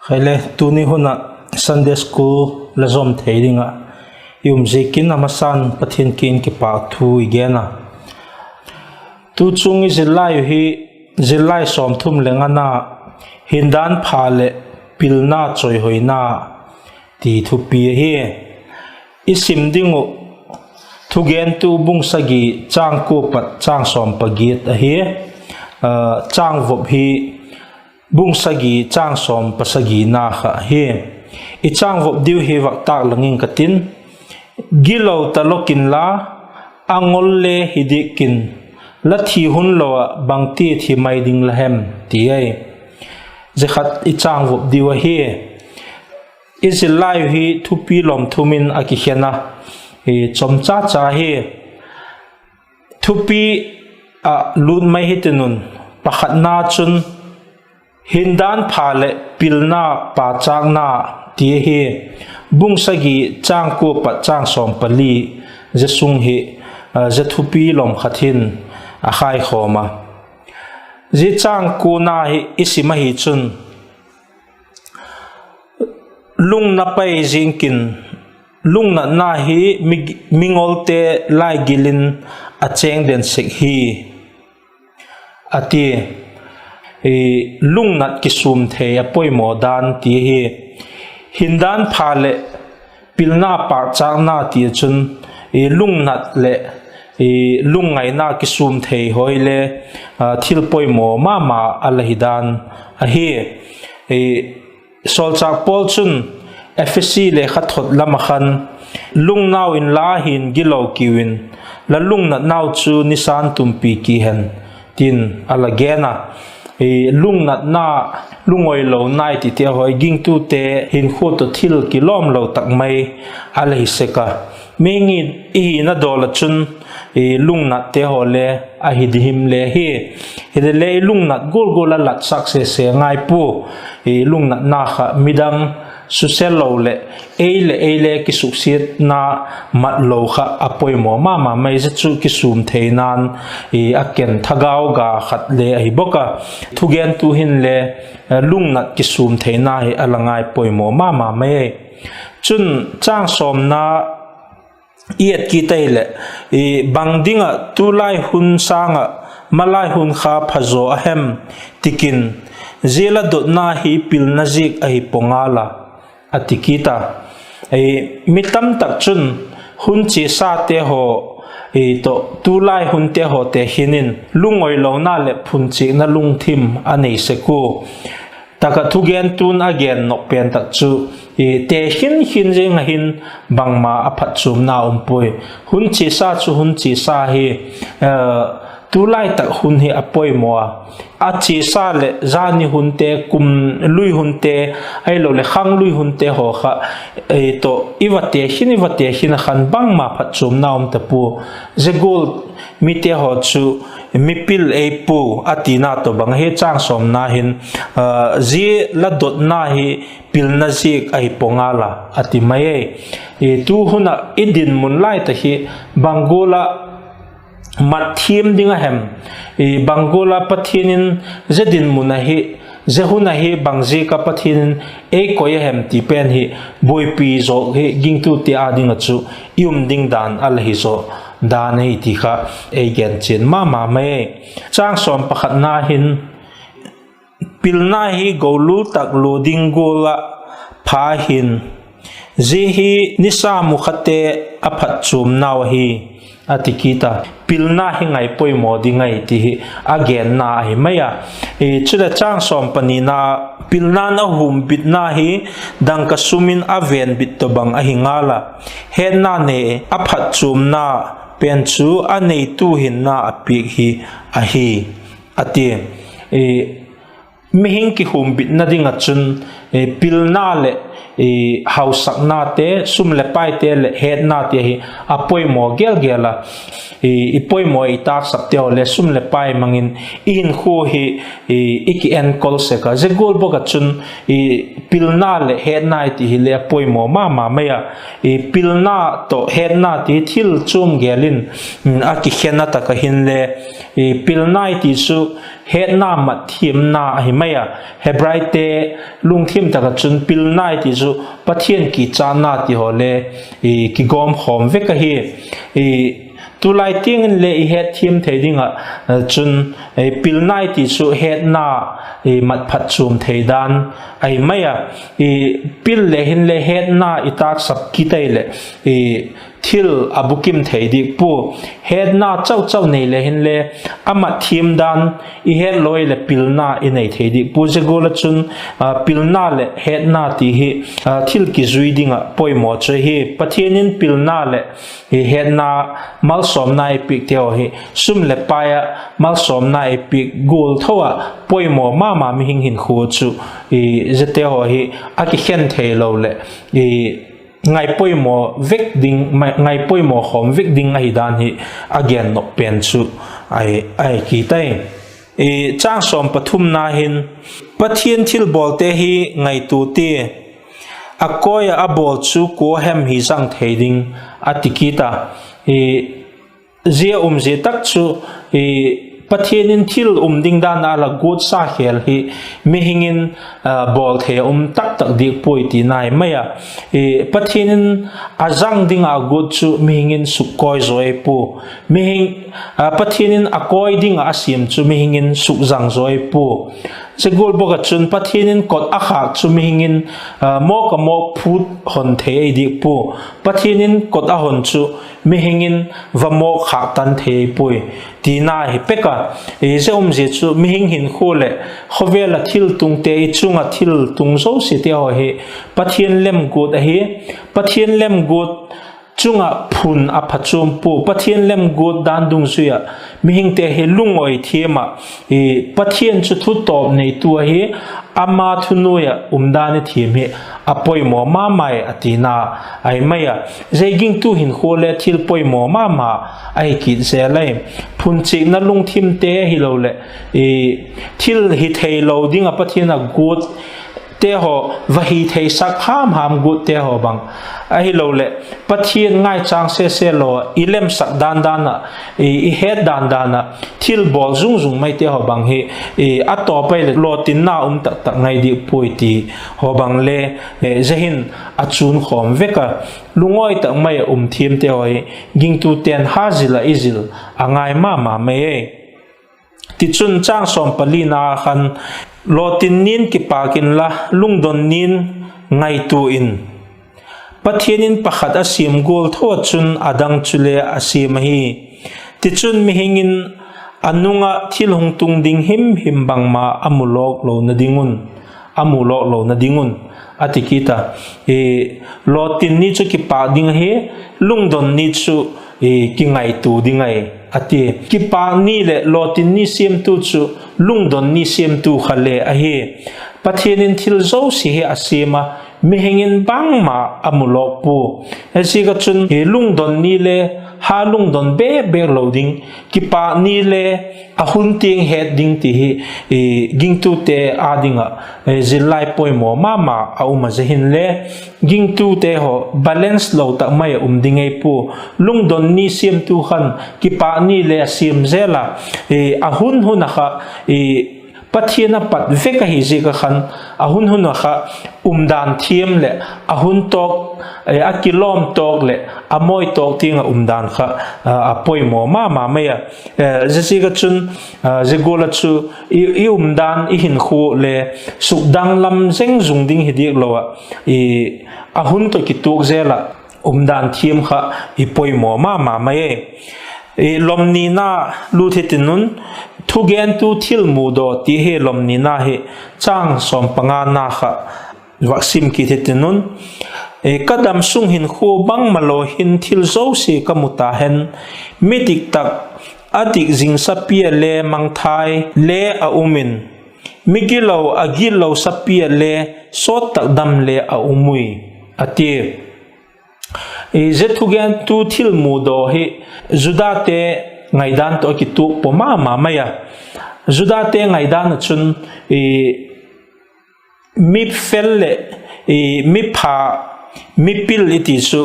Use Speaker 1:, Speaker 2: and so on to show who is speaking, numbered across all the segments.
Speaker 1: Khaile tuni huna Sunday school la zom theiringa zikin amasan pathin kin ki pa thu igena tu chungi zilai som thum lengana hindan phale pilna choi hoina ti thu pi hi isim dingu thugen tu bungsagi chang ko pat chang som pagit a hi chang vop hi bungsagi chang som pasagi na kha hi i chang vop diu hi wak tak langin katin gilo talokin la angol le hidikin la thi hun lo bangti thi mai ding lahem ti ai zakhat i chang vop diu hi izilai hi thupi lom thumin akikhena hi chomcha cha hi thupi a lut mai hitinun pakhat na chun hindan phale pilna pa changna ti hi bungsagi chang ko pa chang som pali jesung hi jethupi lom khathin a khai khoma ji chang ko na hi isima hi chun lung na pai jingkin lung na hi mingolte lai gilin a cheng den sik hi ati lung nat kisum the apoi modan ti hi hindan phale pilna pa changna ti chun lung nat le lung ngai na kisum the hoile thil poi mo mama alhidan a hi solchak pol chun fsc le khathot lamakhan lung naw in la hin gilo kiwin la lung nat naw chu nisan tumpi ki hen tin alagena lung nat na lungoi lo nai ti te hoi ging tu te hin kho to thil kilom lo tak mai alhi seka mengi na dola chun lung nat te hole a hidhim le hi hidle lung nat gol gola lat sak se ngai pu lung nat na kha midang susel lo le eile ki suksit na mat lo kha apoi mo mama mai ze chu ki sum theinan aken thagao ga khat le hi boka thugen tu hin le lung nat ki sum theina hi alangai poi mo mama mai chun chang som na iet ki taile bangdinga tulai hun sanga malai hun kha phazo ahem tikin zela dot na hi pil nazik ai pongala atikita mitam tak chun hun chi sa te ho to tulai hun te ho te hinin lungoi lo na le phun chi na lung thim anei se ku taka thugen tun again nok pen tak chu te hin jeng hin bangma aphat chum na umpoi hun chi sa hi tulai tak hun hi apoi moa a chi sa le zani hunte kum lui hunte ai lo le khang lui hunte ho kha to iwate hin khan bang ma phat chum naum ta pu zegol mi te ho chu mi pil e pu atina to bang he chang som na hin zi la dot na hi pil na zik ai pongala ati mai tu huna idin mun lai ta hi bangola mathim dinga hem bangola pathinin zedin munahi zehuna hi bangje ka pathin koya hem ti pen hi boipi zo he gingtu ti adinga chu yum ding dan al hi zo dan hi ti kha gen chen mama me chang som pakhat na hin pilna hi golu tak loading gola pha hin je hi nisa mukhate aphat chum naw hi atikita pilna hi ngai poi modi ngai ti again na hi maya chuda chang som pani na pilna na hum bit na hi dang ka sumin aven bit to bang a hingala he na ne aphat chum na pen chu anei tu hin na api hi a hi ati mihing ki hum bit na dinga chun pilna le hausak na te sum le pai te le het na te hi apoi mo gela ipoi mo itak sapte ole sum le pai mangin in kho hi iki en kol se ka je gol boga chun pilna le het na ti hi le apoi mo mama maya pilna to het na ti thil chum gelin aki khena ta ka hin le pilna ti su het na ma thim na hi maya hebraite lung thim taka chun pil nai ti chu pathian ki chana ti hole ki gom khom ve ka hi tu lai ting le I het thim thedinga chun pil nai ti chu het na mat phat chum theidan ai maya pil le hin le het na itak sap ki tai le thil abukim theidi pu het na chau nei le hin le ama thim dan het loi le pil na inei theidi pu je gola chun pil na le het na ti hi thil ki zui dinga poimo che hi pathianin pil na le het na mal som na epik teo hi sum le paya mal som na epik gol thowa poimo ma mi hing hin khu chu zete ho hi aki khen thei lo le ngai poimo vek ding ngai poimo khom vek ding ai dan hi again no pen chu ai ki tai chang som pathum na hin pathian thil bolte hi ngai tu ti akoya abol chu ko hem hi sang theding atikita zia je tak chu pathianin thil ding dan ala god sa khel hi mi hingin bol the tak dik poi ti nai maya pathianin azang ding a god chu mi hingin sukoi zoi pu mi hing pathianin akoi ding a sim chu mi hingin sukjang zoi pu se gol boga chun pathianin kot akha chu mi hingin mo ka mo phut hon the dik pu pathianin kot a hon chu mi hingin vamo kha tan the pui ti na hi peka je je chu mi hing hin khole khowela thil tung te chunga thil tung zo si te ho hi pathian lem gut a hi pathian lem gut chunga phun a phachum pu pathian lem gut dan dung suya mi hing te he lungoi thema pathian chu thu top nei tu hi ama thunuya umdani thim hi apoi mo ma mai atina ai maya zeging tu hin khole thil poi mo ma ai ki se lai phun chi na lung thim te hi lo le thil hi thei lo ding a pathian a gut te ho vahi thei sak ham gut te ho bang ai lo le pathian ngai chang se lo ilem sak dan na I het dan na thil bol zung mai te ho bang hi a to pai le lo tin na tak ngai di poi ti ho bang le zehin a chun khom veka lungoi tak mai thim te hoi ging tu ten hazila izil angai ma me ti chun chang som palina khan lotin nin ki pakin la lungdon nin ngai tu in pathianin pakhat asim gol tho chun adang chule asim hi ti chun mi hingin anunga thil hung tung ding him bang ma amulok lo na dingun atikita lotin ni chu ki pa ding he lungdon ni chu ki ngai tu dingai ati ki pa ni le lotin ni sim tu chu lungdon ni sim tu khale a he pathianin thil zo si he asima mi hengin bang ma amulok pu asi ka chun lungdon ni le ha lungdon be loading ki pa ni le ahun ting head ding ti hi ging tu te adinga zilai poimo mama auma zehin le ging tu te ho balance lo tak mai dingei pu lungdon ni sim tu khan ki pa ni le sim zela ahun hunakha pathiana pat veka hi zika khan ahun hunakha dan thiem le ahun tok a kilom tok le amoi tok tinga dan kha apoimo mama meya zesiga chun zegola chu I dan I hin khu le sukdang lam zeng zung ding hi dik lowa ahun to ki tok zela dan thiem kha I poimo mama me lomni na luthetinun thugen tu thil mudo ti he lomni na he chang som panga na kha vaksim ki thetinun kadam sung hin khu bang malo hin thil zo si kamuta hen mitik tak adik jing sapia le mangthai le a umin migilo agilo sapia le sot tak dam le a umui ati zethugen tu thil mudo he judate ngaidan to ki tu poma maya judate ngaidan chun mi felle mi pha mi pil iti su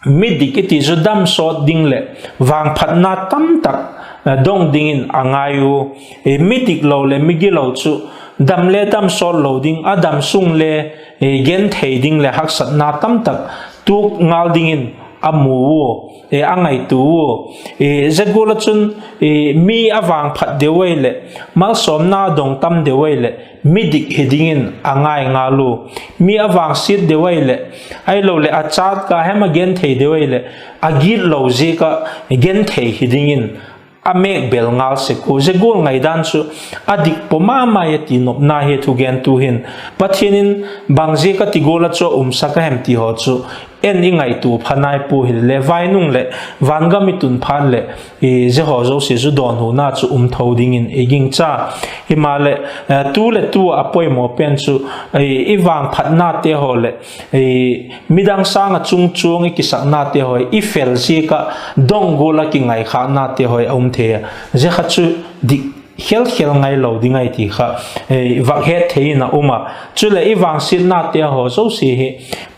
Speaker 1: mi dik iti judam sot dingle wang phatna tam tak dong dingin angayu mi dik lo le mi gilo chu dam le dam sol loading adam sung le gen thading le hak sat na tam tak tuk ngal dingin amu angai tu zagula chun mi awang phat dewai le mal som na dong tam dewai le mi dik hedingin angai ngalu mi awang sit dewai le ai lo le achat ka hema gen thei dewai le agil lo je ka gen thei hedingin amek bel ngal se ko zagul ngai dan chu adik poma ma yati nop na he thu gen tu hin pathinin bangje ka tigola cho saka hem ti ho chu en ingai tu phanai pu hil le vai nung le wanga mi tun phan le je ho zo se zu don hu na chu thoding in eging cha himale tu le tu apoi mo pen chu i wang phat na te ho le midang sang a chung chung ki sak na te ho I fel si ka dong gola ki ngai kha na te ho the je kha chu dik khel ngai lo dingai ti kha wa he theina chule I wang sin na te ho zo si he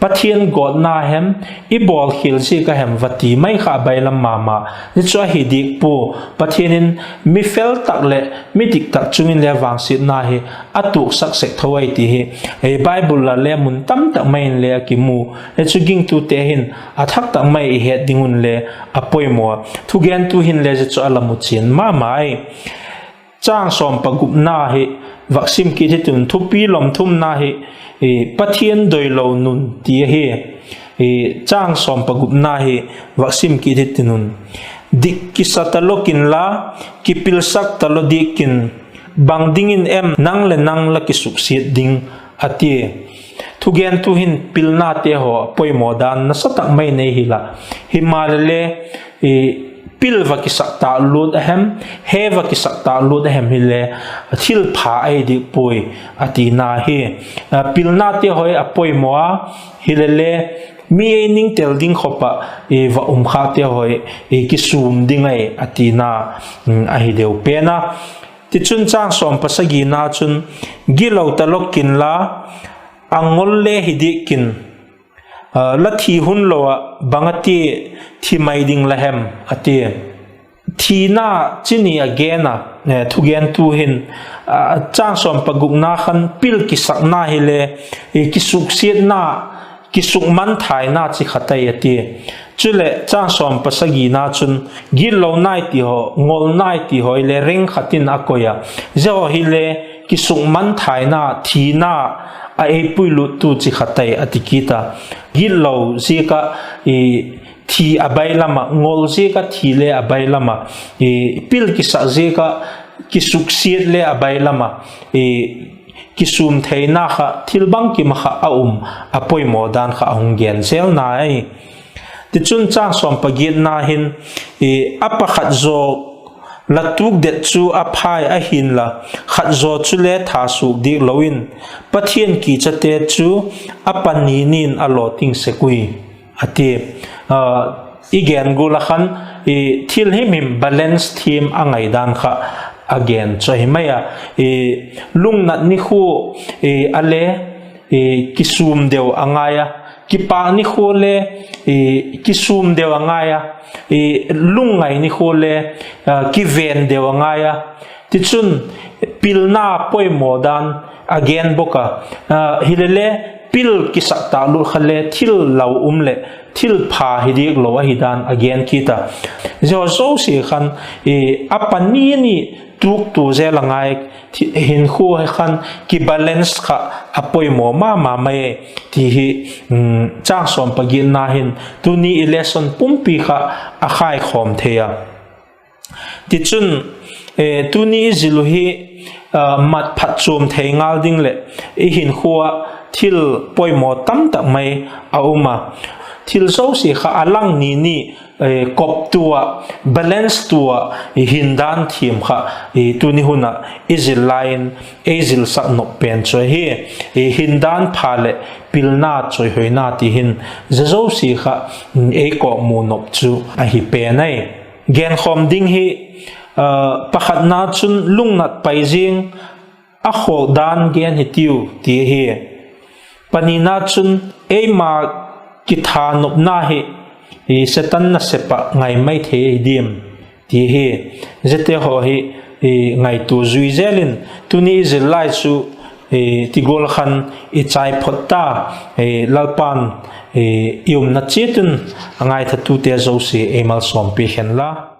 Speaker 1: pathian god na hem I bol khil si ka hem vati mai kha bailam mama ni cho hi dik pu pathianin mi fel tak le mi dik tak chungin le wang sin na he atuk sak sek thawai ti he bible la le mun tam tak mai le ki mu e chu ging tu te hin athak tak mai he dingun le apoi mo thu gen tu hin le cho alamu chin ma mai chang som pagup na he vaksim ki thitun thupi lom thum na he pathian doi lo nun ti he chang som pagup na he vaksim ki thitunun dik ki satalokin la ki pilsak talo dikin bang dingin em nang la ki suksiet ding ati thu gen tu hin pilna te ho poi modan na satak mai nei hila himalale pilva ki sakta lut ahem heva ki sakta lut ahem hile thil pha ai di poi ati na he pilna te hoi apoi moa hilele mi ning tel ding khopa wa kha te hoi ki sum dingai ati na a hi deu pena ti chun chang som pasagi na chun gilo talokin la angol le hidikin la thi hun lowa bangati thi mai ding lahem ati thi na chini agena thu gen tu hin chang som paguk na khan pil ki sak na hile ki suk siet na ki suk man thai na chi khatai ati chule chang som pasagi na chun gil lo nai ti ho ngol nai ti ho le ring khatin akoya zo hile ki suk man thai na thi na a puilu tu chi khatai atikita gillo zika thi abailama ngol zika thi le abailama pil ki sa zika ki suksiet le abailama ki sum theina kha thilbang ki ma kha apoi modan kha ahungen sel nai ti chun chang som pagit na hin apakhat zo latuk det chu aphai a hin la khat zo chu le tha su dik loin pathian ki chate chu apani nin aloting sekui ati igen gula khan thil himim balance theme angai dan kha again cho himaya lungnat ni khu ale kisum deu angaya kipa ni khole kisum deu angaya lungai ni khole ki ven deu angaya tichun pilna poi modan again boka hilele pil ki sakta lu khale thil lau umle thil pha hidik lo hidan again kita zo so si khan apani ni tuk tu je langai hin khu khan ki balance kha apoi mo ma mai ti hi chang som pagin na hin tu ni lesson pumpi kha a khai khom theya ti chun tu ni zilu hi mat phat chum theingal ding le hin khuwa thil poi mo tam tak mai auma thil so si kha alang ni kop tua balance tua hindan thim kha tu ni huna izil line izil sak no pen cho hi hindan phale pilna choi hoina ti hin zo si kha ko mu nop chu a hi pe nai gen khom ding hi pakhat na chun lungnat paijing a khol dan gen hi tiu ti hi panina chun ma ki tha nop na hi setan na sepa ngai mai the dim ti hi zete ho hi ngai tu zui zelin tuni zilai chu tigol khan I chai photta lalpan ium na chetun angai thatu te zo se emal som pe hen la